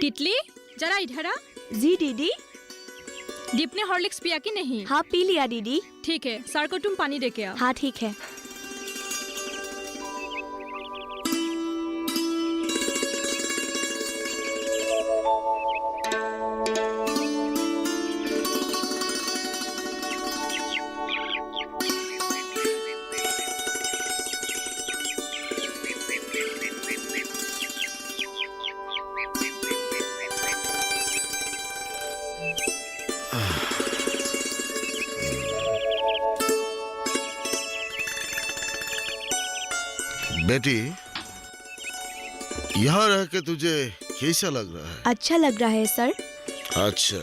तितली जरा इधर आ। जी दीदी। दीप ने हॉर्लिक्स पिया कि नहीं? हाँ पी लिया दीदी। ठीक है, सर को तुम पानी दे के आओ। हाँ ठीक है। बेटी, यहाँ रह के तुझे कैसा लग रहा है? अच्छा लग रहा है सर। अच्छा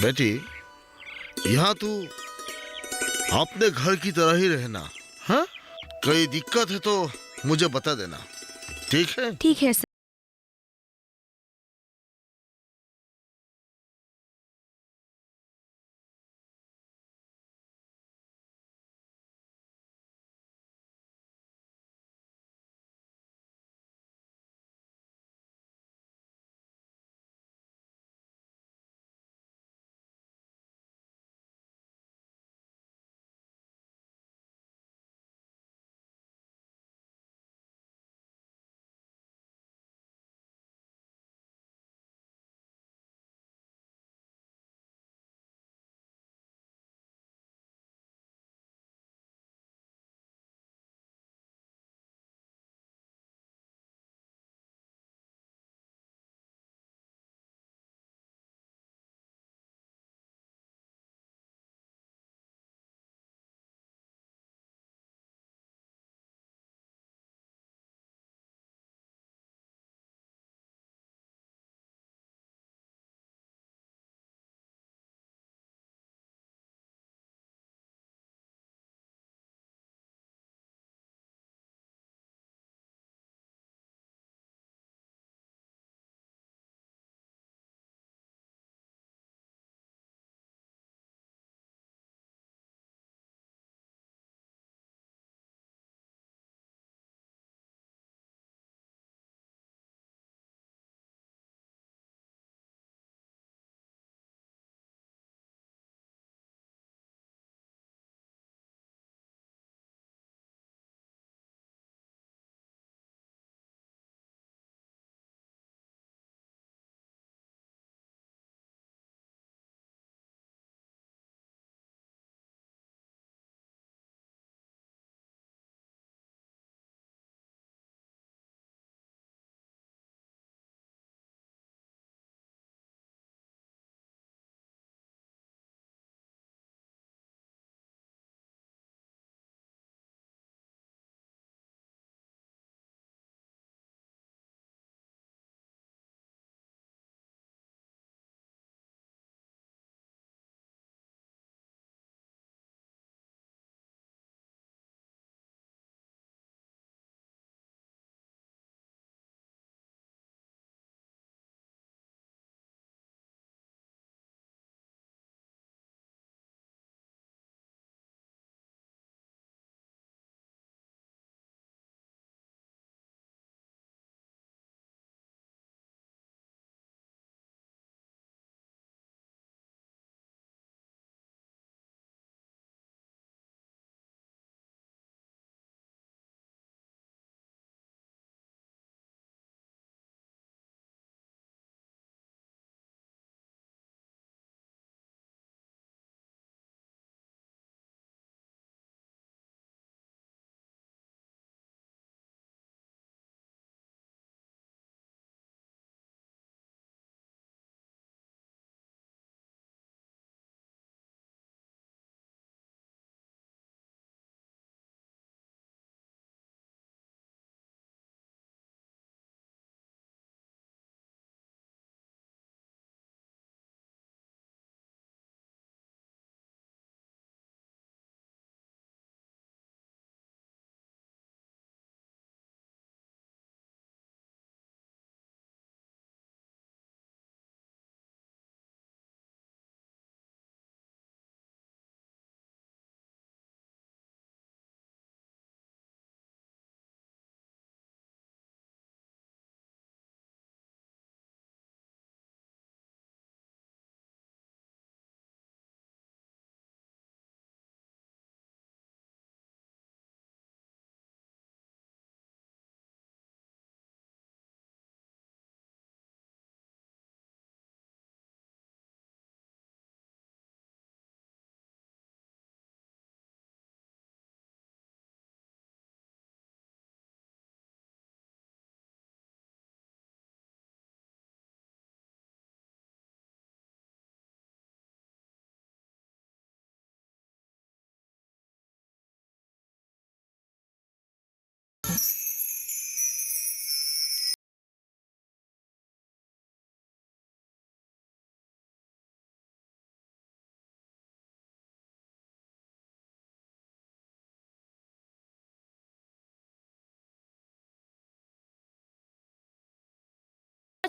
बेटी, यहाँ तू अपने घर की तरह ही रहना। हाँ, कोई दिक्कत है तो मुझे बता देना, ठीक है? ठीक है सर।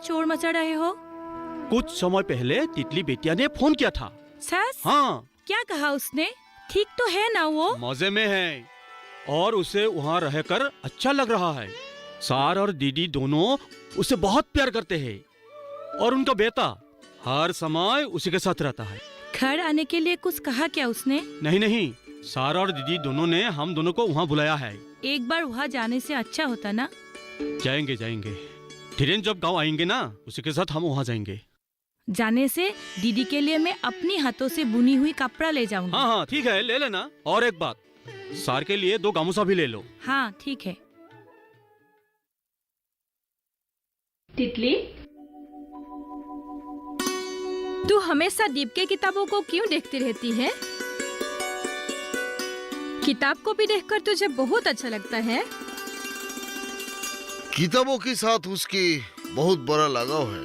शोर मचा रहे हो? कुछ समय पहले तितली बेटिया ने फोन किया था। सच? हाँ, क्या कहा उसने? ठीक तो है ना वो? मजे में है और उसे वहाँ रहकर अच्छा लग रहा है। सार और दीदी दोनों उसे बहुत प्यार करते हैं और उनका बेटा हर समय उसी के साथ रहता है। घर आने के लिए कुछ कहा क्या उसने? नहीं, सार और दीदी दोनों ने हम दोनों को वहाँ बुलाया है। एक बार वहाँ जाने से अच्छा होता ना। जाएंगे। धीरेन जब गांव आएंगे ना, उसी के साथ हम वहाँ जाएंगे। जाने से दीदी के लिए मैं अपनी हाथों से बुनी हुई कपड़ा ले जाऊंगी। हाँ ठीक है, ले लेना। और एक बात, सार के लिए 2 गामूसा भी ले लो। हाँ ठीक है। तितली, तू हमेशा दीप के किताबों को क्यों देखती रहती है? किताब को भी देखकर तुझे बहुत अच्छा लगता है। किताबों के साथ उसकी बहुत बड़ा लगाव है।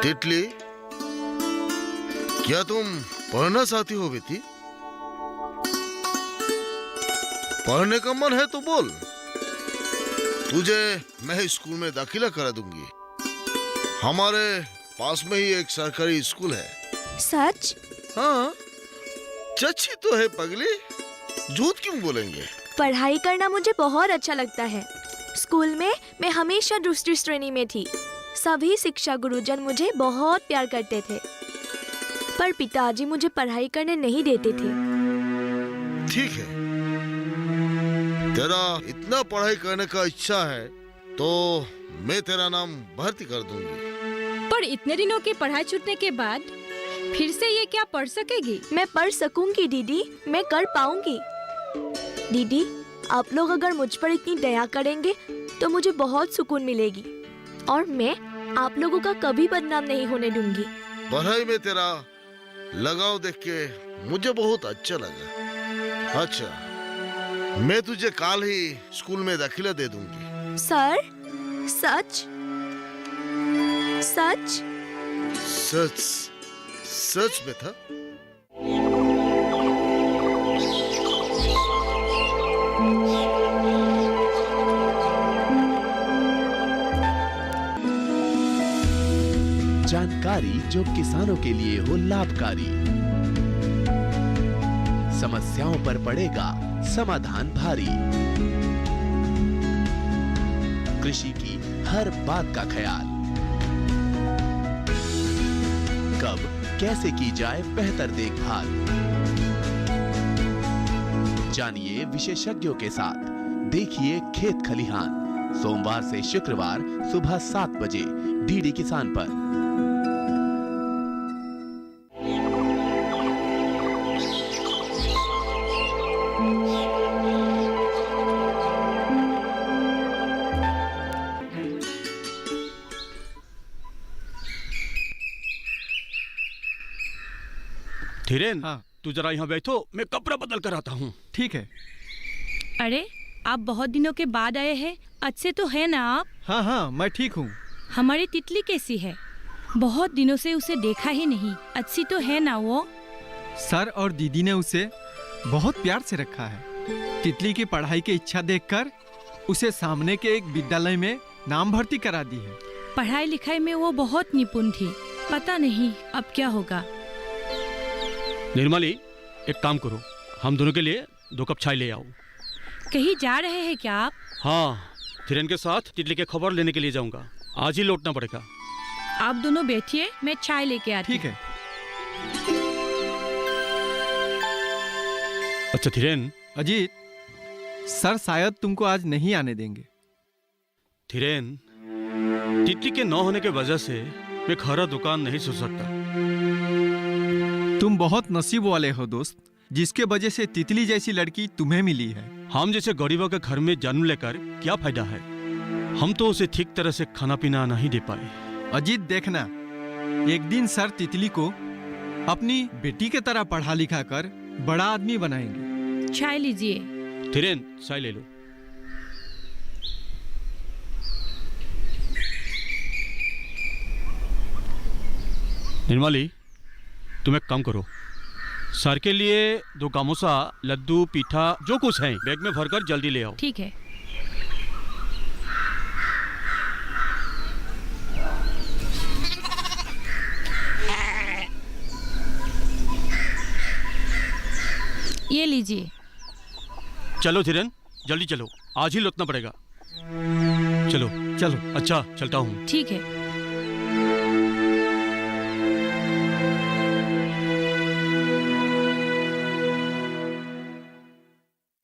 तितली, क्या तुम पढ़ना चाहती हो बेटी? पढ़ने का मन है तो बोल, तुझे मैं स्कूल में दाखिला करा दूंगी। हमारे पास में ही एक सरकारी स्कूल है। सच? हाँ, सच्ची तो है पगली, झूठ क्यों बोलेंगे? पढ़ाई करना मुझे बहुत अच्छा लगता है। स्कूल में मैं हमेशा दूसरी श्रेणी में थी। सभी शिक्षा गुरुजन मुझे बहुत प्यार करते थे, पर पिताजी मुझे पढ़ाई करने नहीं देते थे। ठीक है, तेरा इतना पढ़ाई करने का इच्छा है तो मैं तेरा नाम भर्ती कर दूंगी। पर इतने दिनों की पढ़ाई छूटने के बाद फिर से ये क्या पढ़ सकेगी? मैं पढ़ सकूंगी दीदी, मैं कर पाऊंगी। दीदी, आप लोग अगर मुझ पर इतनी दया करेंगे तो मुझे बहुत सुकून मिलेगी और मैं आप लोगों का कभी बदनाम नहीं होने दूंगी। पढ़ाई में तेरा लगाव देख के मुझे बहुत अच्छा लगा। अच्छा, मैं तुझे कल ही स्कूल में दाखिला दे दूंगी। सर, सच? सच? सच सच बेटा। जानकारी जो किसानों के लिए हो लाभकारी, समस्याओं पर पड़ेगा समाधान भारी। कृषि की हर बात का ख्याल, कब कैसे की जाए बेहतर देखभाल। जानिए विशेषज्ञों के साथ, देखिए खेत खलिहान, सोमवार से शुक्रवार सुबह 7 बजे डीडी किसान पर। धीरेन, हाँ। तू जरा यहाँ बैठो, मैं कपड़ा बदल कर आता हूँ। ठीक है। अरे, आप बहुत दिनों के बाद आए हैं, अच्छे तो है ना आप? हाँ, मैं ठीक हूँ। हमारी तितली कैसी है? बहुत दिनों से उसे देखा ही नहीं, अच्छी तो है ना वो? सर और दीदी ने उसे बहुत प्यार से रखा है। तितली की पढ़ाई की इच्छा देखकर उसे सामने के एक विद्यालय में नाम भर्ती करा दी है। पढ़ाई लिखाई में वो बहुत निपुण थी, पता नहीं अब क्या होगा। निर्मली, एक काम करो, हम दोनों के लिए 2 कप चाय ले आओ। कहीं जा रहे हैं क्या आप? हाँ, धीरेन के साथ तितली के खबर लेने के लिए जाऊंगा। आज ही लौटना पड़ेगा। आप दोनों बैठिए, मैं चाय लेके आती हूँ। ठीक है। अच्छा धीरेन। अजीत, सर शायद तुमको आज नहीं आने देंगे। धीरेन, तितली के न होने के वजह से मैं खरा दुकान नहीं सोच सकता। तुम बहुत नसीब वाले हो दोस्त, जिसके वजह से तितली जैसी लड़की तुम्हें मिली है। हम जैसे गरीबों के घर में जन्म लेकर क्या फायदा है? हम तो उसे ठीक तरह से खाना पीना नहीं दे पाए। अजीत देखना, एक दिन सर तितली को अपनी बेटी की तरह पढ़ा लिखा कर बड़ा आदमी बनाएंगे। चाय लीजिए। धीरेन, चाय ले लो। निर्मली, तुम एक काम करो, सर के लिए 2 गामोसा, लड्डू, पीठा जो कुछ है बैग में भरकर जल्दी ले आओ। ठीक है। ये लीजिए। चलो धीरेन, जल्दी चलो, आज ही लौटना पड़ेगा। चलो चलो। अच्छा, चलता हूँ। ठीक है।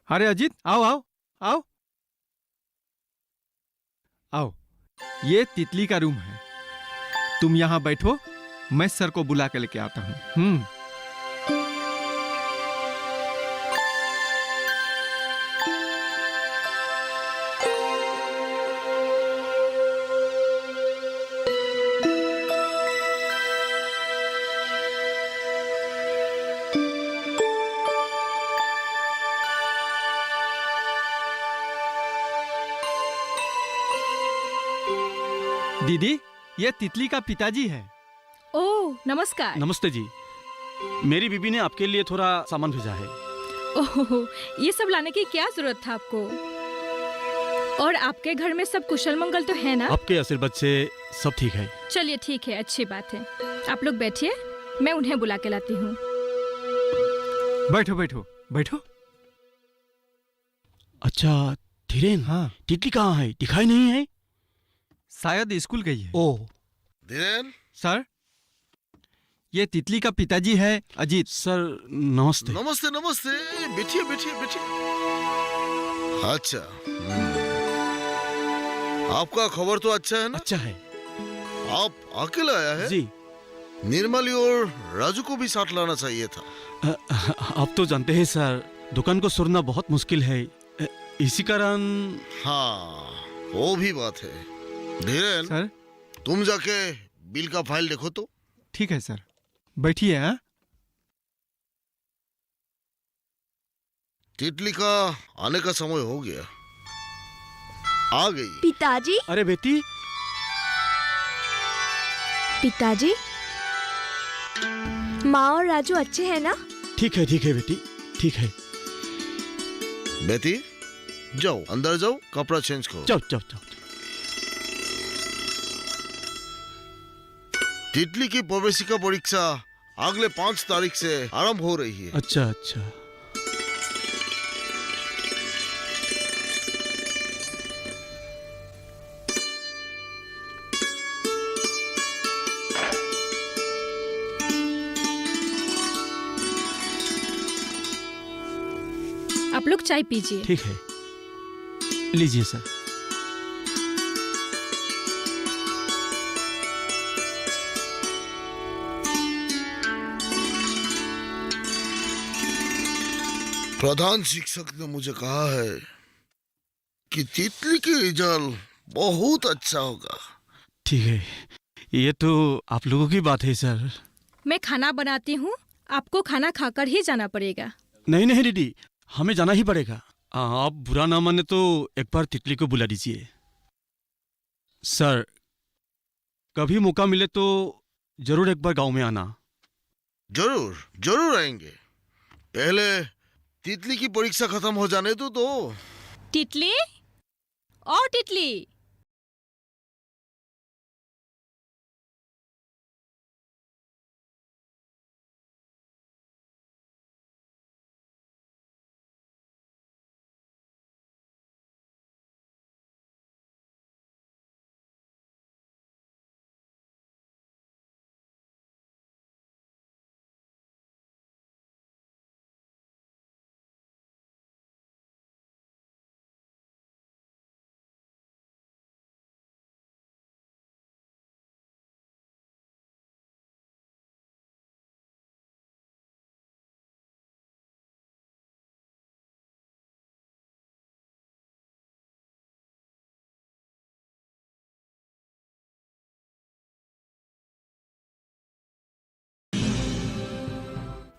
अरे अजीत, आओ आओ आओ आओ। ये तितली का रूम है। तुम यहाँ बैठो, मैं सर को बुला के लेके आता हूँ। दीदी, ये तितली का पिताजी है। ओह, नमस्कार। नमस्ते जी। मेरी बीबी ने आपके लिए थोड़ा सामान भेजा है। ओह, ये सब लाने की क्या जरूरत था आपको? और आपके घर में सब कुशल मंगल तो है ना? आपके आशीर्वाद से सब ठीक है। चलिए ठीक है, अच्छी बात है। आप लोग बैठिए, मैं उन्हें बुला के लाती हूँ। बैठो बैठो बैठो। अच्छा धीरेन, हाँ, तितली कहाँ है? दिखाई नहीं है। शायद स्कूल गई है। ओह धीरेन, सर, ये तितली का पिताजी है अजीत। सर नमस्ते। नमस्ते नमस्ते, बैठिए बैठिए बैठिए। अच्छा, आपका खबर तो अच्छा है ना? अच्छा है आप अकेला आया है? जी। निर्मली और राजू को भी साथ लाना चाहिए था। आप तो जानते हैं सर, दुकान को छोड़ना बहुत मुश्किल है, इसी कारण। हाँ, वो भी बात है। धीरेन, सर, तुम जाके बिल का फाइल देखो तो। ठीक है सर, बैठिए। हाँ, तितली का आने का समय हो गया, आ गई। पिताजी, अरे बेटी, पिताजी, माँ और राजू अच्छे हैं ना? ठीक है बेटी, ठीक है। बेटी, जाओ अंदर जाओ, कपड़ा चेंज करो। जाओ जाओ जाओ। तितली की प्रवेशिका परीक्षा अगले 5 तारीख से आरंभ हो रही है। अच्छा अच्छा। आप लोग चाय पीजिए। ठीक है, लीजिए सर। प्रधान शिक्षक ने मुझे कहा है कि तितली की रिजल्ट बहुत अच्छा होगा। ठीक है, ये तो आप लोगों की बात है सर। मैं खाना बनाती हूँ, आपको खाना खाकर ही जाना पड़ेगा। नहीं नहीं दीदी, हमें जाना ही पड़ेगा। आप बुरा ना माने तो एक बार तितली को बुला दीजिए। सर, कभी मौका मिले तो जरूर एक बार गांव में आना। जरूर जरूर आएंगे, पहले तितली की परीक्षा खत्म हो जाने दो तो। तितली और तितली,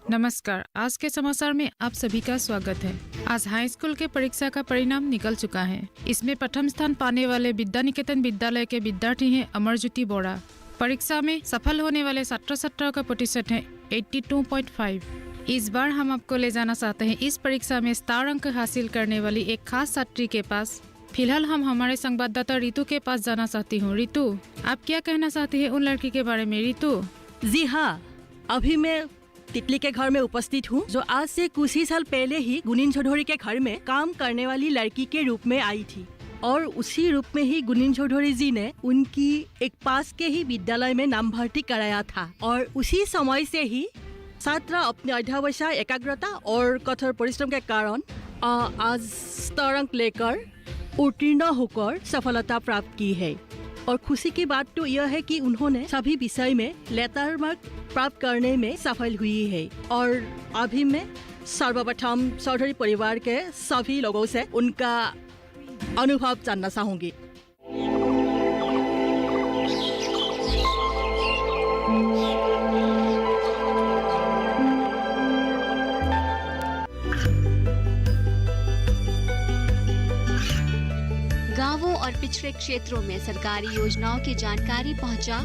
नमस्कार। आज के समाचार में आप सभी का स्वागत है। आज हाई स्कूल के परीक्षा का परिणाम निकल चुका है। इसमें प्रथम स्थान पाने वाले विद्या निकेतन विद्यालय के विद्यार्थी हैं अमरज्योति बोरा। परीक्षा में सफल होने वाले छात्र छात्राओं का प्रतिशत है 82.5। इस बार हम आपको ले जाना चाहते हैं इस परीक्षा में स्टार अंक हासिल करने वाली एक खास छात्री के पास। फिलहाल हम हमारे संवाददाता रितु के पास जाना चाहती हूँ। रितु, आप क्या कहना चाहती है उन लड़की के बारे में? रितु। जी हाँ, अभी मैं तितली के घर में उपस्थित हूँ, जो आज से कुछ ही साल पहले ही गुनीन चौधरी के घर में काम करने वाली लड़की के रूप में आई थी। और उसी रूप में ही गुनीन चौधरी जी ने उनकी एक पास के ही विद्यालय में नाम भर्ती कराया था। और उसी समय से ही छात्रा अपने अध्यावसाय, एकाग्रता और कठोर परिश्रम के कारण आज स्तर अंक लेकर उत्तीर्ण होकर सफलता प्राप्त की है। और खुशी की बात तो यह है कि उन्होंने सभी विषय में लेटर मार्क प्राप्त करने में सफल हुई है। और अभी मैं सर्वप्रथम चौधरी परिवार के सभी लोगों से उनका अनुभव जानना चाहूंगी। गांवों और पिछड़े क्षेत्रों में सरकारी योजनाओं की जानकारी पहुंचा।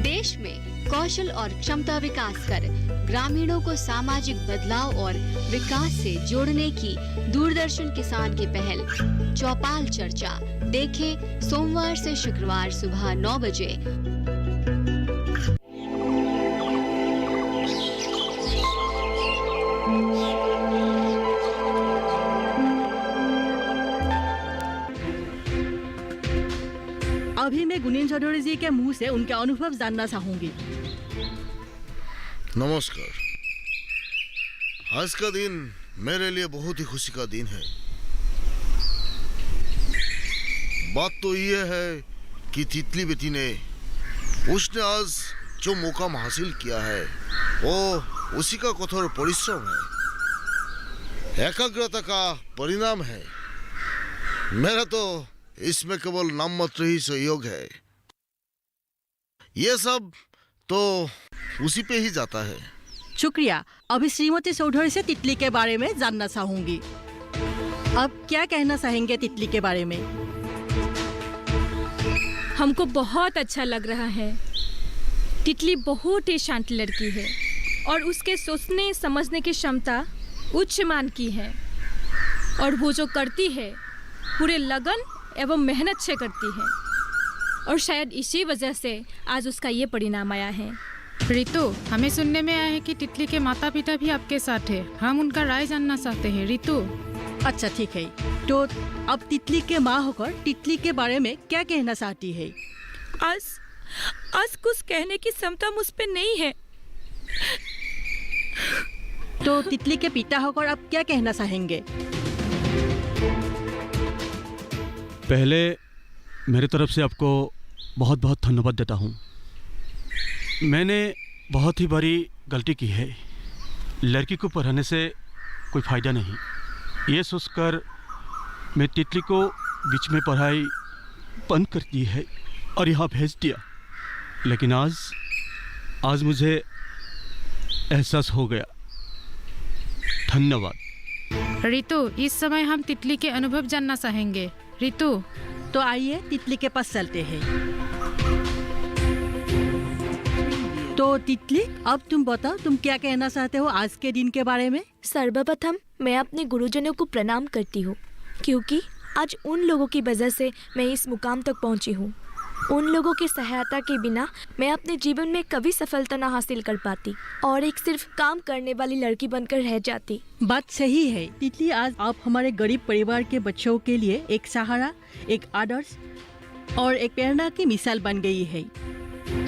देश में कौशल और क्षमता विकास कर ग्रामीणों को सामाजिक बदलाव और विकास से जोड़ने की दूरदर्शन किसान की पहल चौपाल चर्चा देखें सोमवार से शुक्रवार सुबह 9 बजे। अभी मैं गुनीन चौधरी जी के मुंह से उनके अनुभव जानना चाहूंगी। नमस्कार। आज का दिन मेरे लिए बहुत ही खुशी का दिन है। बात तो ये है कि तितली बेटी ने उसने आज जो मुकाम हासिल किया है वो उसी का कठोर परिश्रम है, एकाग्रता का परिणाम है। मेरा तो इसमें केवल नाम मात्र ही सहयोग है। ये सब तो उसी पे ही जाता है। शुक्रिया। अभी श्रीमती चौधरी से तितली के बारे में जानना चाहूंगी। अब क्या कहना चाहेंगे तितली के बारे में? हमको बहुत अच्छा लग रहा है। तितली बहुत ही शांत लड़की है और उसके सोचने समझने की क्षमता उच्च मान की है। और वो जो करती है पूरे लगन एवं मेहनत से करती है और शायद इसी वजह से आज उसका ये परिणाम आया है। रितु, हमें सुनने में आया है कि तितली के माता पिता भी आपके साथ है। हम उनका राय जानना चाहते हैं। रितु। अच्छा ठीक है, तो अब तितली के माँ होकर तितली के बारे में क्या कहना चाहती है? आज कुछ कहने की क्षमता मुझ पे नहीं है। तो तितली के पिता होकर आप क्या कहना चाहेंगे? पहले मेरी तरफ से आपको बहुत बहुत धन्यवाद देता हूँ। मैंने बहुत ही बड़ी गलती की है। लड़की को पढ़ाने से कोई फ़ायदा नहीं, ये सोचकर मैं तितली को बीच में पढ़ाई बंद कर दी है और यहाँ भेज दिया। लेकिन आज मुझे एहसास हो गया। धन्यवाद। रितु, इस समय हम तितली के अनुभव जानना चाहेंगे। रितु। तो आइए तितली के पास चलते हैं। तो तितली, अब तुम बताओ, तुम क्या कहना चाहते हो आज के दिन के बारे में? सर्वप्रथम मैं अपने गुरुजनों को प्रणाम करती हूँ, क्योंकि आज उन लोगों की वजह से मैं इस मुकाम तक पहुँची हूँ। उन लोगों की सहायता के बिना मैं अपने जीवन में कभी सफलता न हासिल कर पाती और एक सिर्फ काम करने वाली लड़की बनकर रह जाती। बात सही है तितली, आज आप हमारे गरीब परिवार के बच्चों के लिए एक सहारा, एक आदर्श और एक प्रेरणा की मिसाल बन गई है।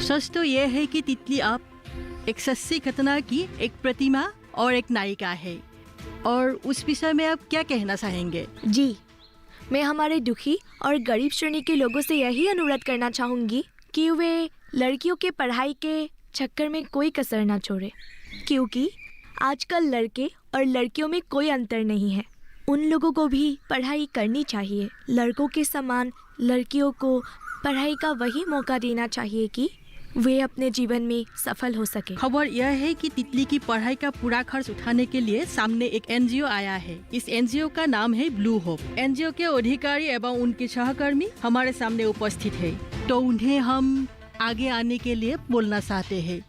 सच तो यह है कि तितली आप एक सच्ची घटना की एक प्रतिमा और एक नायिका है। और उस विषय में आप क्या कहना चाहेंगे? जी, मैं हमारे दुखी और गरीब श्रेणी के लोगों से यही अनुरोध करना चाहूँगी कि वे लड़कियों के पढ़ाई के चक्कर में कोई कसर ना छोड़े, क्योंकि आजकल लड़के और लड़कियों में कोई अंतर नहीं है। उन लोगों को भी पढ़ाई करनी चाहिए। लड़कों के समान लड़कियों को पढ़ाई का वही मौका देना चाहिए कि वे अपने जीवन में सफल हो सके। खबर यह है कि तितली की पढ़ाई का पूरा खर्च उठाने के लिए सामने एक एनजीओ आया है। इस एनजीओ का नाम है ब्लू होप। एनजीओ के अधिकारी एवं उनके सहकर्मी हमारे सामने उपस्थित है, तो उन्हें हम आगे आने के लिए बोलना चाहते हैं।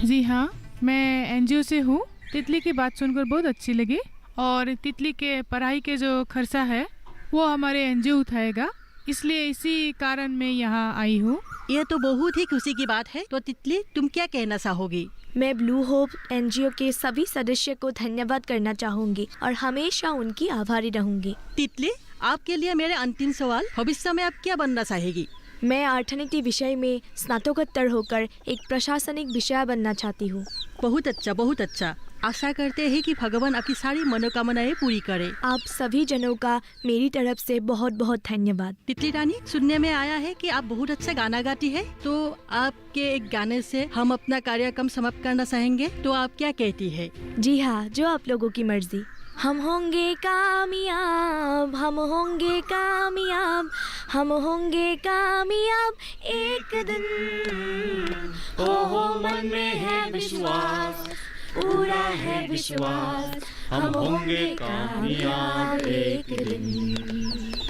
जी हाँ, मैं एनजीओ से हूँ। तितली की बात सुनकर बहुत अच्छी लगी और तितली के पढ़ाई के जो खर्चा है वो हमारे एनजीओ उठाएगा, इसलिए इसी कारण मैं यहाँ आई हूँ। ये तो बहुत ही खुशी की बात है। तो तितली, तुम क्या कहना चाहोगी? मैं ब्लू होप एनजीओ के सभी सदस्य को धन्यवाद करना चाहूँगी और हमेशा उनकी आभारी रहूँगी। तितली, आपके लिए मेरे अंतिम सवाल, भविष्य में आप क्या बनना चाहेगी? मैं अर्थनीति विषय में स्नातकोत्तर होकर एक प्रशासनिक विषय बनना चाहती हूँ। बहुत अच्छा, बहुत अच्छा। आशा करते हैं कि भगवान आपकी सारी मनोकामनाएं पूरी करे। आप सभी जनों का मेरी तरफ से बहुत बहुत धन्यवाद। तितली रानी, सुनने में आया है कि आप बहुत अच्छा गाना गाती है, तो आपके एक गाने से हम अपना कार्यक्रम समाप्त करना चाहेंगे, तो आप क्या कहती है? जी हाँ, जो आप लोगों की मर्जी। हम होंगे कामयाब, हम होंगे कामयाब, हम होंगे कामयाब एक दिन। हो मन में है विश्वास, पूरा है विश्वास, हम होंगे कामयाब एक दिन।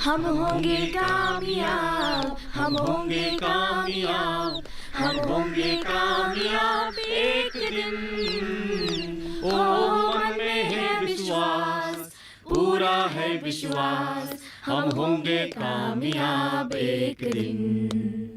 हम होंगे कामयाब, हम होंगे कामयाब, हम होंगे कामयाब एक दिन। ओ मन में है विश्वास, पूरा है विश्वास, हम होंगे कामयाब एक दिन।